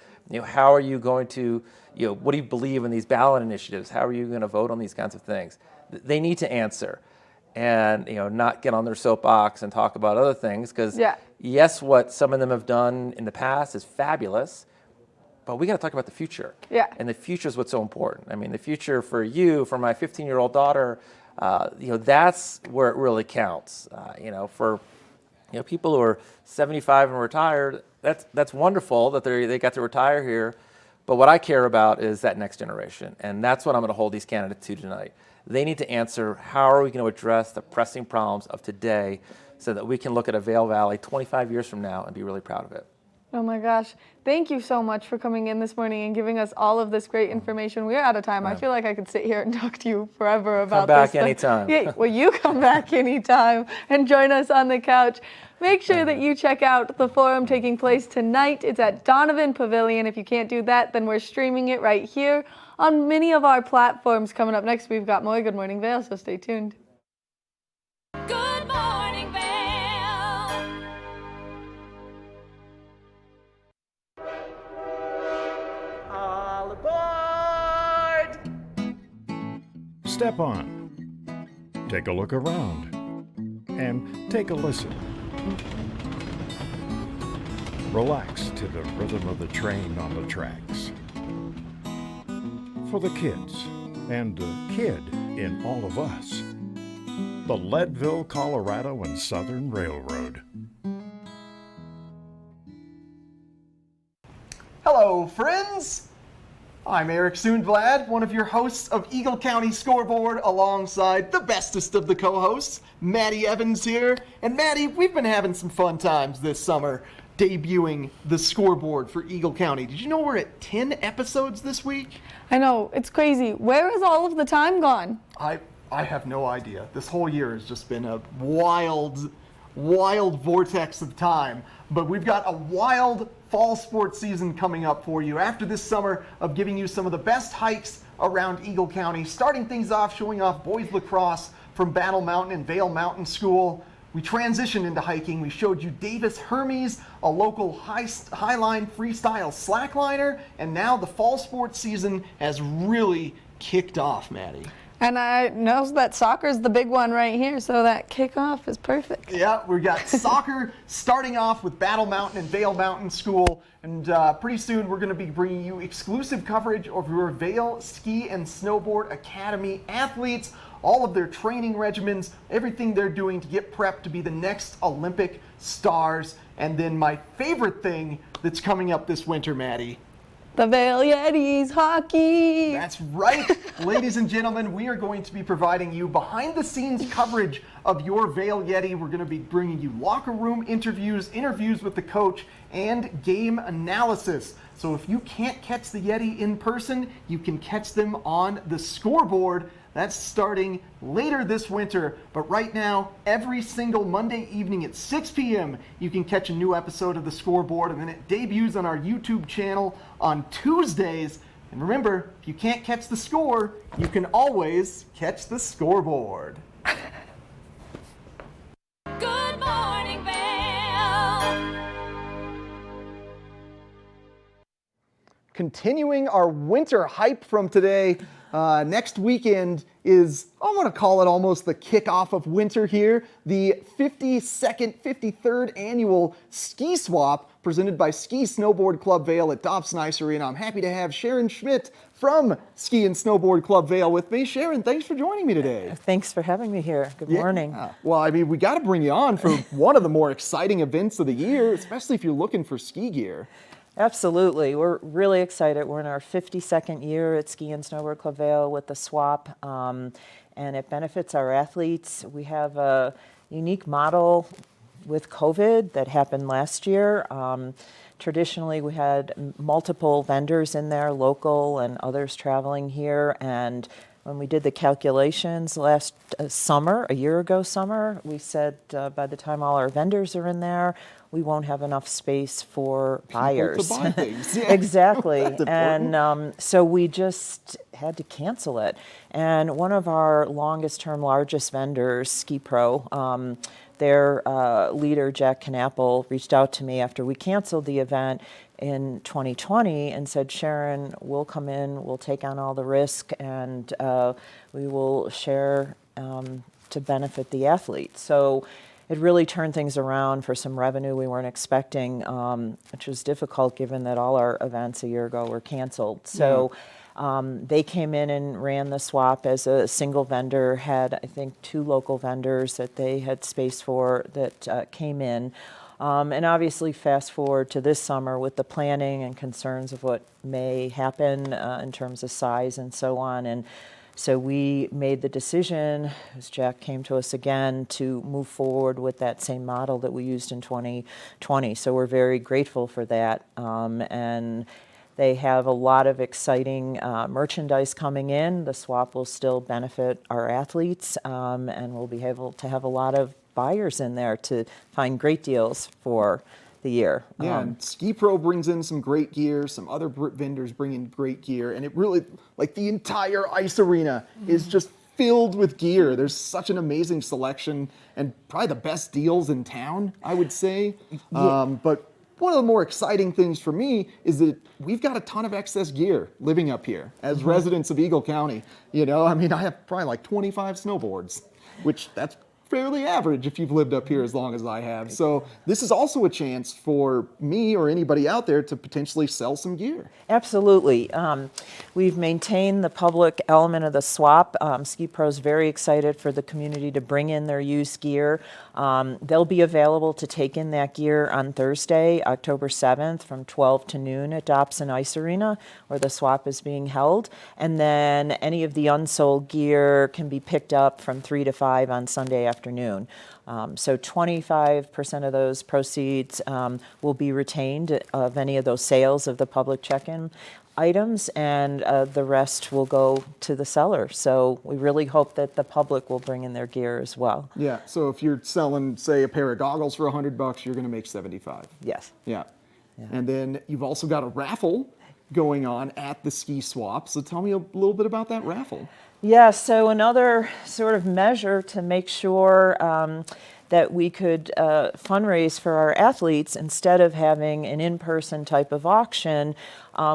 How are you going to, what do you believe in these ballot initiatives? How are you going to vote on these kinds of things? They need to answer and, not get on their soapbox and talk about other things because, yes, what some of them have done in the past is fabulous, but we got to talk about the future. And the future is what's so important. I mean, the future for you, for my 15-year-old daughter, That's where it really counts. For people who are 75 and retired, that's wonderful that they got to retire here. But what I care about is that next generation, and that's what I'm going to hold these candidates to tonight. They need to answer, how are we going to address the pressing problems of today so that we can look at a Vail Valley 25 years from now and be really proud of it.
Oh my gosh. Thank you so much for coming in this morning and giving us all of this great information. We're out of time. I feel like I could sit here and talk to you forever about
this.
Come back
anytime.
Yeah, well, you come back anytime and join us on the couch. Make sure that you check out the forum taking place tonight. It's at Donovan Pavilion. If you can't do that, then we're streaming it right here on many of our platforms. Coming up next, we've got more Good Morning Vail, so stay tuned.
Good morning, Vail.
All aboard!
Step on. Take a look around. And take a listen. Relax to the rhythm of the train on the tracks. For the kids, and the kid in all of us, the Leadville, Colorado and Southern Railroad.
Hello, friends. I'm Eric Soonblad, one of your hosts of Eagle County Scoreboard, alongside the bestest of the co-hosts, Maddie Evans here. And Maddie, we've been having some fun times this summer debuting the scoreboard for Eagle County. Did you know we're at 10 episodes this week?
I know, it's crazy. Where has all of the time gone?
I have no idea. This whole year has just been a wild vortex of time. But we've got a wild fall sports season coming up for you after this summer of giving you some of the best hikes around Eagle County, starting things off, showing off boys lacrosse from Battle Mountain and Vail Mountain School. We transitioned into hiking. We showed you Davis Hermes, a local highline freestyle slackliner, and now the fall sports season has really kicked off, Maddie.
And I know that soccer's the big one right here, so that kickoff is perfect.
Yeah, we've got soccer starting off with Battle Mountain and Vail Mountain School, and pretty soon we're going to be bringing you exclusive coverage of your Vail Ski and Snowboard Academy athletes, all of their training regimens, everything they're doing to get prepped to be the next Olympic stars. And then my favorite thing that's coming up this winter, Maddie.
The Vail Yetis hockey.
That's right. Ladies and gentlemen, we are going to be providing you behind-the-scenes coverage of your Vail Yeti. We're going to be bringing you locker room interviews with the coach, and game analysis. So if you can't catch the Yeti in person, you can catch them on the scoreboard. That's starting later this winter, but right now, every single Monday evening at 6 p.m., you can catch a new episode of The Scoreboard, and then it debuts on our YouTube channel on Tuesdays. And remember, if you can't catch the score, you can always catch the scoreboard.
Good morning, Vail.
Continuing our winter hype from today, next weekend is, I want to call it almost the kickoff of winter here, the 53rd annual Ski Swap presented by Ski Snowboard Club Vail at Dobson Ice Arena. I'm happy to have Sharon Schmidt from Ski and Snowboard Club Vail with me. Sharon, thanks for joining me today.
Thanks for having me here. Good morning.
Well, I mean, we got to bring you on for one of the more exciting events of the year, especially if you're looking for ski gear.
Absolutely. We're really excited. We're in our 52nd year at Ski and Snowboard Club Vail with the swap, and it benefits our athletes. We have a unique model with COVID that happened last year. Traditionally, we had multiple vendors in there, local and others traveling here, and when we did the calculations last summer, a year ago summer, we said by the time all our vendors are in there, we won't have enough space for buyers.
To buy things. Yeah.
Exactly.
That's
And so we just had to cancel it. And one of our longest term, largest vendors, Ski Pro, their leader, Jack Knappel, reached out to me after we canceled the event in 2020 and said, Sharon, we'll come in, we'll take on all the risk, and we will share to benefit the athletes. So it really turned things around for some revenue we weren't expecting, which was difficult given that all our events a year ago were canceled. So They came in and ran the swap as a single vendor, had I think 2 local vendors that they had space for that came in. And obviously fast forward to this summer with the planning and concerns of what may happen in terms of size and so on. And so we made the decision, as Jack came to us again, to move forward with that same model that we used in 2020. So we're very grateful for that. And they have a lot of exciting merchandise coming in. The swap will still benefit our athletes, and we'll be able to have a lot of buyers in there to find great deals for the year.
Yeah, and Ski Pro brings in some great gear, some other vendors bring in great gear, and it really, like the entire ice arena is just filled with gear. There's such an amazing selection and probably the best deals in town, I would say. But one of the more exciting things for me is that we've got a ton of excess gear living up here as residents of Eagle County. You know, I mean, I have probably like 25 snowboards, which that's fairly average if you've lived up here as long as I have. So this is also a chance for me or anybody out there to potentially sell some gear.
Absolutely. We've maintained the public element of the swap. Ski Pro's very excited for the community to bring in their used gear. They'll be available to take in that gear on Thursday, October 7th from 12 to noon at Dobson Ice Arena, where the swap is being held. And then any of the unsold gear can be picked up from 3 to 5 on Sunday afternoon. So 25% of those proceeds will be retained of any of those sales of the public check-in items, and the rest will go to the seller. So we really hope that the public will bring in their gear as well.
Yeah, so if you're selling, say, a pair of goggles for $100, you're going to make 75.
Yes.
Yeah. And then you've also got a raffle going on at the ski swap. So tell me a little bit about that raffle.
Yeah, so another sort of measure to make sure that we could fundraise for our athletes instead of having an in-person type of auction,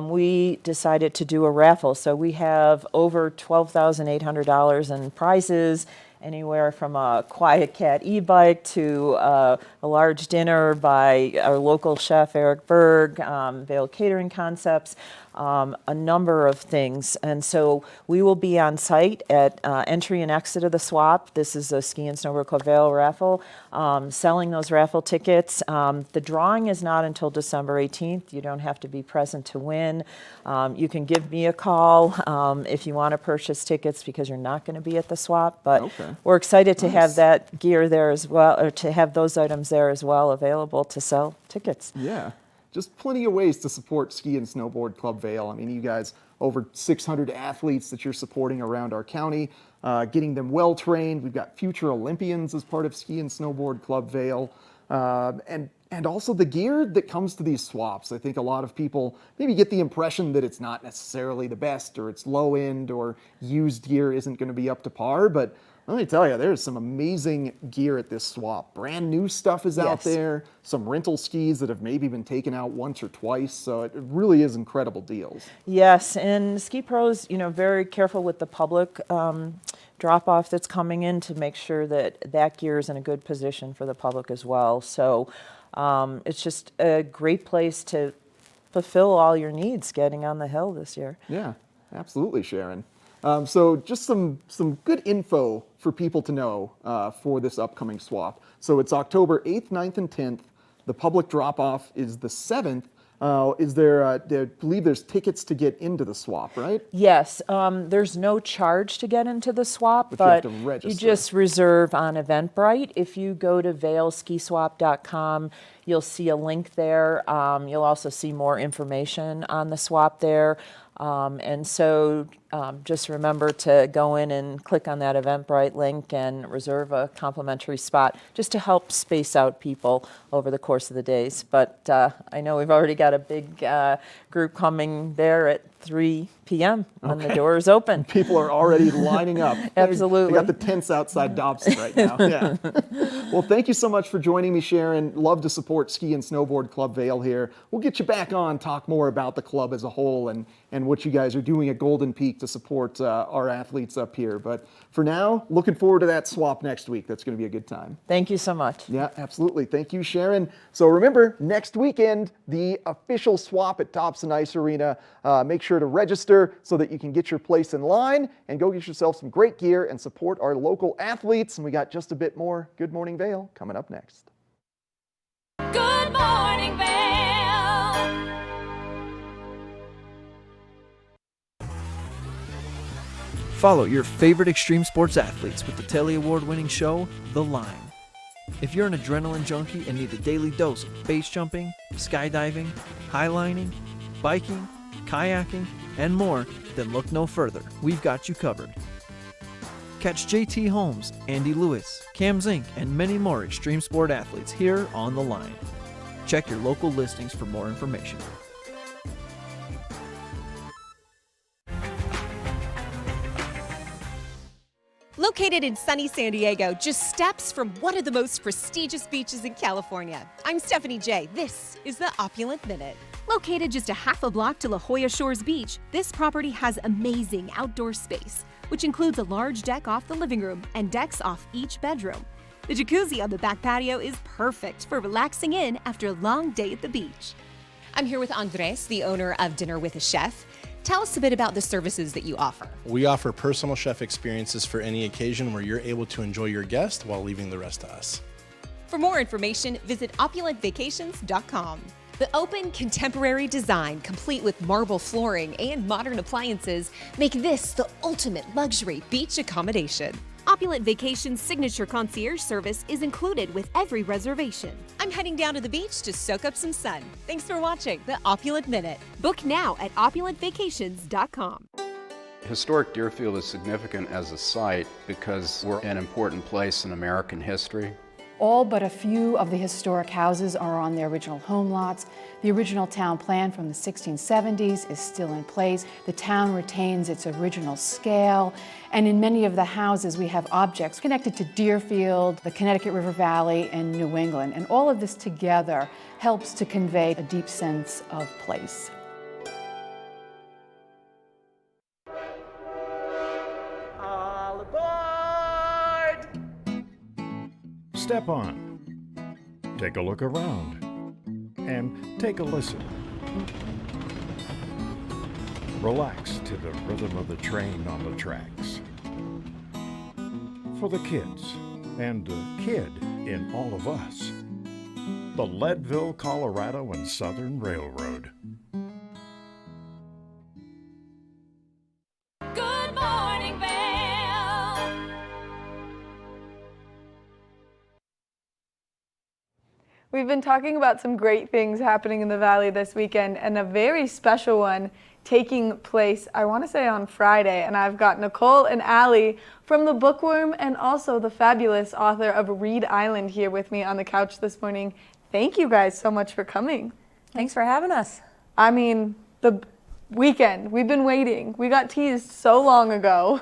we decided to do a raffle. So we have over $12,800 in prizes, anywhere from a Quiet Cat e-bike to a large dinner by our local chef Eric Berg, Vail Catering Concepts, a number of things. And so we will be on site at entry and exit of the swap. This is a Ski and Snowboard Club Vail raffle, selling those raffle tickets. The drawing is not until December 18th. You don't have to be present to win. You can give me a call if you want to purchase tickets because you're not going to be at the swap. But we're excited to have that gear there as well, or to have those items there as well available to sell tickets.
Yeah. Just plenty of ways to support Ski and Snowboard Club Vail. I mean, you guys, over 600 athletes that you're supporting around our county, getting them well trained. We've got future Olympians as part of Ski and Snowboard Club Vail. And also the gear that comes to these swaps. I think a lot of people maybe get the impression that it's not necessarily the best, or it's low end, or used gear isn't going to be up to par. But let me tell you, there's some amazing gear at this swap. Brand new stuff is out there. Some rental skis that have maybe been taken out once or twice. So it really is incredible deals.
Yes, and Ski Pro's, very careful with the public drop-off that's coming in to make sure that that gear is in a good position for the public as well. So it's just a great place to fulfill all your needs getting on the hill this year.
Yeah, absolutely, Sharon. So just some good info for people to know for this upcoming swap. So it's October 8th, 9th, and 10th. The public drop-off is the 7th. I believe there's tickets to get into the swap, right?
Yes, there's no charge to get into the swap, but you just reserve on Eventbrite. If you go to vailskiswap.com, you'll see a link there. You'll also see more information on the swap there. And so just remember to go in and click on that Eventbrite link and reserve a complimentary spot just to help space out people over the course of the days. But I know we've already got a big group coming there at 3 p.m. when the doors open.
People are already lining up.
Absolutely.
They got the tents outside Dobson right now. Yeah. Well, thank you so much for joining me, Sharon. Love to support Ski and Snowboard Club Vail here. We'll get you back on, talk more about the club as a whole and what you guys are doing at Golden Peak to support our athletes up here. But for now, looking forward to that swap next week. That's going to be a good time.
Thank you so much.
Yeah, absolutely. Thank you, Sharon. So remember, next weekend, the official swap at Dobson Ice Arena. Make sure sure to register so that you can get your place in line and go get yourself some great gear and support our local athletes. And we got just a bit more Good Morning Vail coming up next.
Good morning, Vail.
Follow your favorite extreme sports athletes with the Telly Award-winning show, The Line. If you're an adrenaline junkie and need a daily dose of base jumping, skydiving, highlining, biking, kayaking, and more, then look no further. We've got you covered. Catch JT Holmes, Andy Lewis, Cam Zink, and many more extreme sport athletes here on The Line. Check your local listings for more information.
Located in sunny San Diego, just steps from one of the most prestigious beaches in California. I'm Stephanie J. This is the Opulent Minute. Located just a half a block to La Jolla Shores Beach, this property has amazing outdoor space, which includes a large deck off the living room and decks off each bedroom. The jacuzzi on the back patio is perfect for relaxing in after a long day at the beach. I'm here with Andres, the owner of Dinner with a Chef. Tell us a bit about the services that you offer.
We offer personal chef experiences for any occasion where you're able to enjoy your guest while leaving the rest to us.
For more information, visit opulentvacations.com. The open, contemporary design, complete with marble flooring and modern appliances, make this the ultimate luxury beach accommodation. Opulent Vacations' signature concierge service is included with every reservation. I'm heading down to the beach to soak up some sun. Thanks for watching the Opulent Minute. Book now at opulentvacations.com.
Historic Deerfield is significant as a site because we're an important place in American history.
All but a few of the historic houses are on their original home lots. The original town plan from the 1670s is still in place. The town retains its original scale. And in many of the houses, we have objects connected to Deerfield, the Connecticut River Valley, and New England. And all of this together helps to convey a deep sense of place.
All aboard!
Step on, take a look around, and take a listen. Relax to the rhythm of the train on the tracks. For the kids, and the kid in all of us, the Leadville, Colorado and Southern Railroad.
Good morning, Vail.
We've been talking about some great things happening in the Valley this weekend, and a very special one taking place, I want to say on Friday. And I've got Nicole and Allie from the Bookworm and also the fabulous author of Reed Island here with me on the couch this morning. Thank you guys so much for coming.
Thanks for having us.
I mean, the weekend, we've been waiting. We got teased so long ago.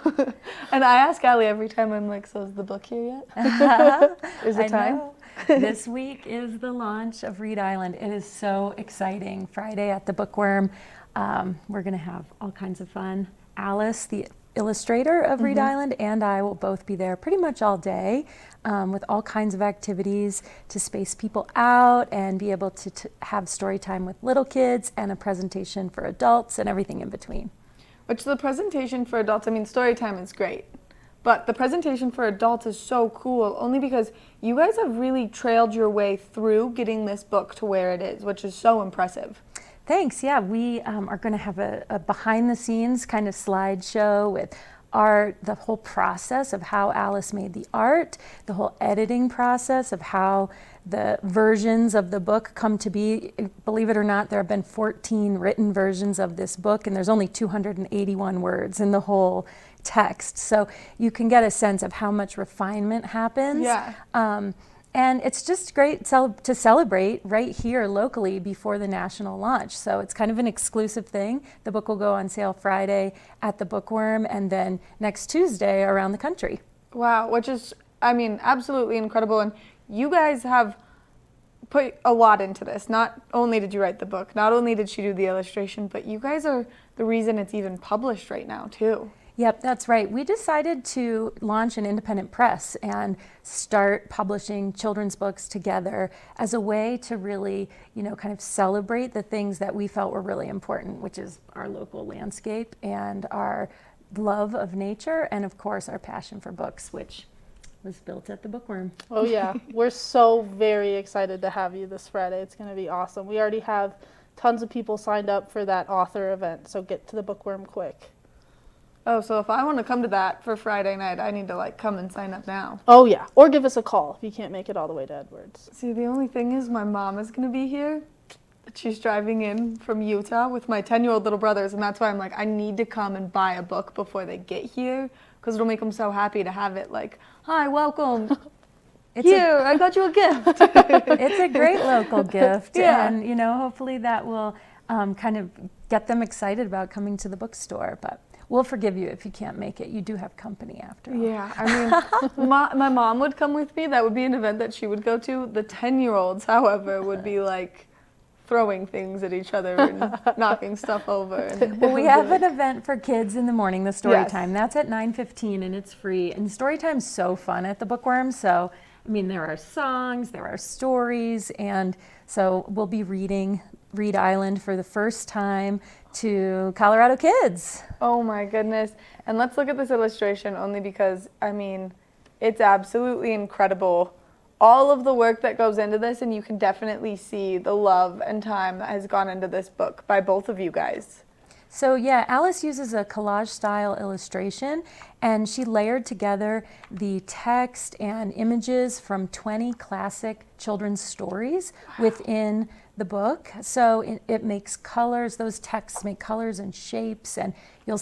And I ask Allie every time, I'm like, so is the book here yet? Is it time?
This week is the launch of Reed Island. It is so exciting. Friday at the Bookworm. We're going to have all kinds of fun. Alice, the illustrator of Reed Island, and I will both be there pretty much all day with all kinds of activities to space people out and be able to have story time with little kids and a presentation for adults and everything in between.
Which the presentation for adults, I mean, story time is great. But the presentation for adults is so cool, only because you guys have really trailed your way through getting this book to where it is, which is so impressive.
Thanks. Yeah, we are going to have a behind-the-scenes kind of slideshow with art, the whole process of how Alice made the art, the whole editing process of how the versions of the book come to be. Believe it or not, there have been 14 written versions of this book, and there's only 281 words in the whole text. So you can get a sense of how much refinement happens.
Yeah.
And it's just great to celebrate right here locally before the national launch. So it's kind of an exclusive thing. The book will go on sale Friday at the Bookworm and then next Tuesday around the country.
Wow, which is, I mean, absolutely incredible. And you guys have put a lot into this. Not only did you write the book, not only did she do the illustration, but you guys are the reason it's even published right now too.
Yep, that's right. We decided to launch an independent press and start publishing children's books together as a way to really, kind of celebrate the things that we felt were really important, which is our local landscape and our love of nature, and of course our passion for books, which was built at the Bookworm.
Oh yeah, we're so very excited to have you this Friday. It's going to be awesome. We already have tons of people signed up for that author event, so get to the Bookworm quick.
Oh, so if I want to come to that for Friday night, I need to come and sign up now.
Oh yeah, or give us a call if you can't make it all the way to Edwards.
See, the only thing is my mom is going to be here. She's driving in from Utah with my 10-year-old little brothers, and that's why I'm like, I need to come and buy a book before they get here, because it'll make them so happy to have it hi, welcome. I got you a gift.
It's a great local gift,
Yeah.
and hopefully that will kind of get them excited about coming to the bookstore. But we'll forgive you if you can't make it. You do have company after all.
Yeah, I mean, my mom would come with me. That would be an event that she would go to. The 10-year-olds, however, would be throwing things at each other and knocking stuff over.
Well, we have an event for kids in the morning, the story
Yes.
time. That's at 9:15 and it's free. And story time's so fun at the Bookworm. So, there are songs, there are stories, and so we'll be reading Reed Island for the first time to Colorado kids.
Oh my goodness. And let's look at this illustration only because, it's absolutely incredible. All of the work that goes into this, and you can definitely see the love and time that has gone into this book by both of you guys.
So yeah, Alice uses a collage style illustration, and she layered together the text and images from 20 classic children's stories within the book. So it makes colors, those texts make colors and shapes, and you'll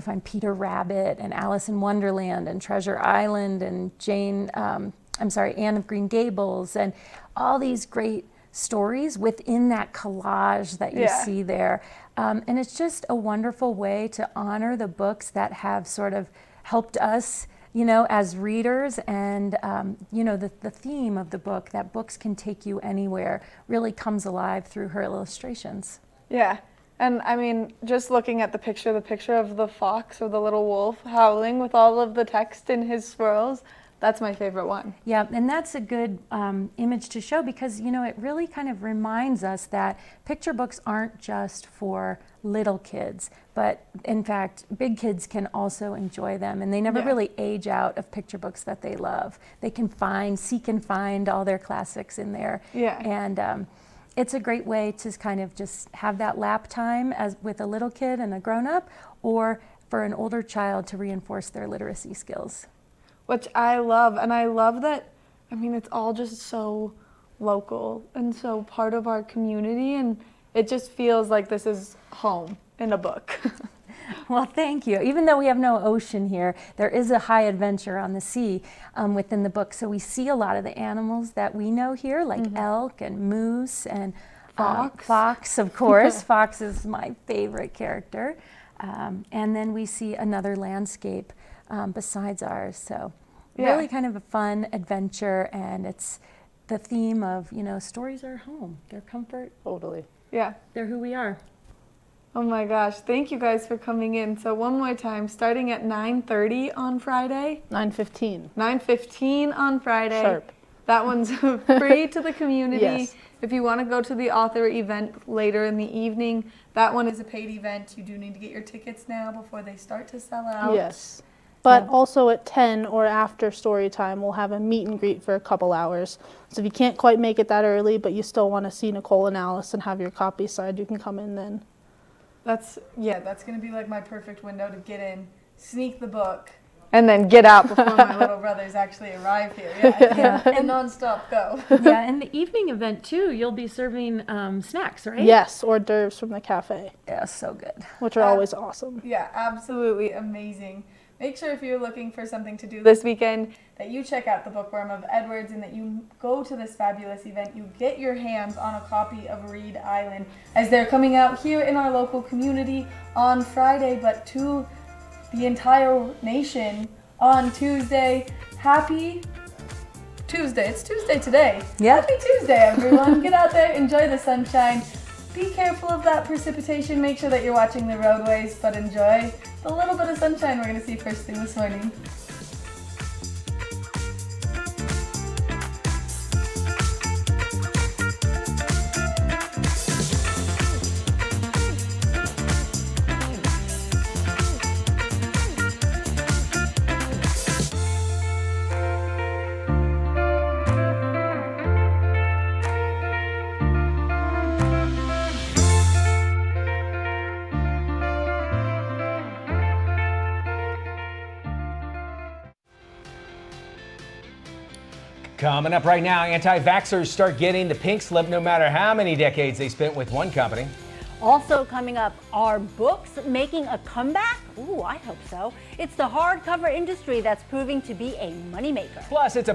find Peter Rabbit and Alice in Wonderland and Treasure Island and Anne of Green Gables, and all these great stories within that collage that you see there. And it's just a wonderful way to honor the books that have sort of helped us, as readers, and, the theme of the book, that books can take you anywhere, really comes alive through her illustrations.
Yeah. And just looking at the picture of the fox or the little wolf howling with all of the text in his swirls, that's my favorite one.
Yeah, and that's a good image to show because, it really kind of reminds us that picture books aren't just for little kids, but in fact, big kids can also enjoy them, and they never really age out of picture books that they love. They can seek and find all their classics in there.
Yeah.
And it's a great way to kind of just have that lap time with a little kid and a grown-up, or for an older child to reinforce their literacy skills.
Which I love, and I love that, it's all just so local and so part of our community, and it just feels like this is home in a book.
Well, thank you. Even though we have no ocean here, there is a high adventure on the sea within the book, so we see a lot of the animals that we know here, like elk and moose and fox, of course. Fox is my favorite character. And then we see another landscape besides ours. So really kind of a fun adventure, and it's the theme of, stories are home. They're comfort.
Totally.
Yeah.
They're who we are.
Oh my gosh, thank you guys for coming in. So one more time, starting at 9:30 on Friday.
9:15.
9:15 on Friday.
Sharp.
That one's free to the community.
Yes.
If you want to go to the author event later in the evening, that one is a paid event. You do need to get your tickets now before they start to sell out.
Yes. But also at 10 or after story time, we'll have a meet and greet for a couple hours. So if you can't quite make it that early, but you still want to see Nicole and Alice and have your copy signed, you can come in then.
That's going to be like my perfect window to get in, sneak the book, and then get out before my little brothers actually arrive here. Yeah. And nonstop go.
Yeah, and the evening event too, you'll be serving snacks, right?
Yes, hors d'oeuvres from the cafe.
Yeah, so good.
Which are always awesome.
Yeah, absolutely amazing. Make sure if you're looking for something to do this weekend that you check out the Bookworm of Edwards and that you go to this fabulous event. You get your hands on a copy of Reed Island as they're coming out here in our local community on Friday, but to the entire nation on Tuesday. Happy Tuesday. It's Tuesday today.
Yeah.
Happy Tuesday, everyone. Get out there, enjoy the sunshine. Be careful of that precipitation. Make sure that you're watching the roadways, but enjoy. a little bit of sunshine we're going to see first thing this morning.
Coming up right now, anti-vaxxers start getting the pink slip no matter how many decades they spent with one company.
Also coming up, are books making a comeback? Ooh, I hope so. It's the hardcover industry that's proving to be a moneymaker.
Plus, it's a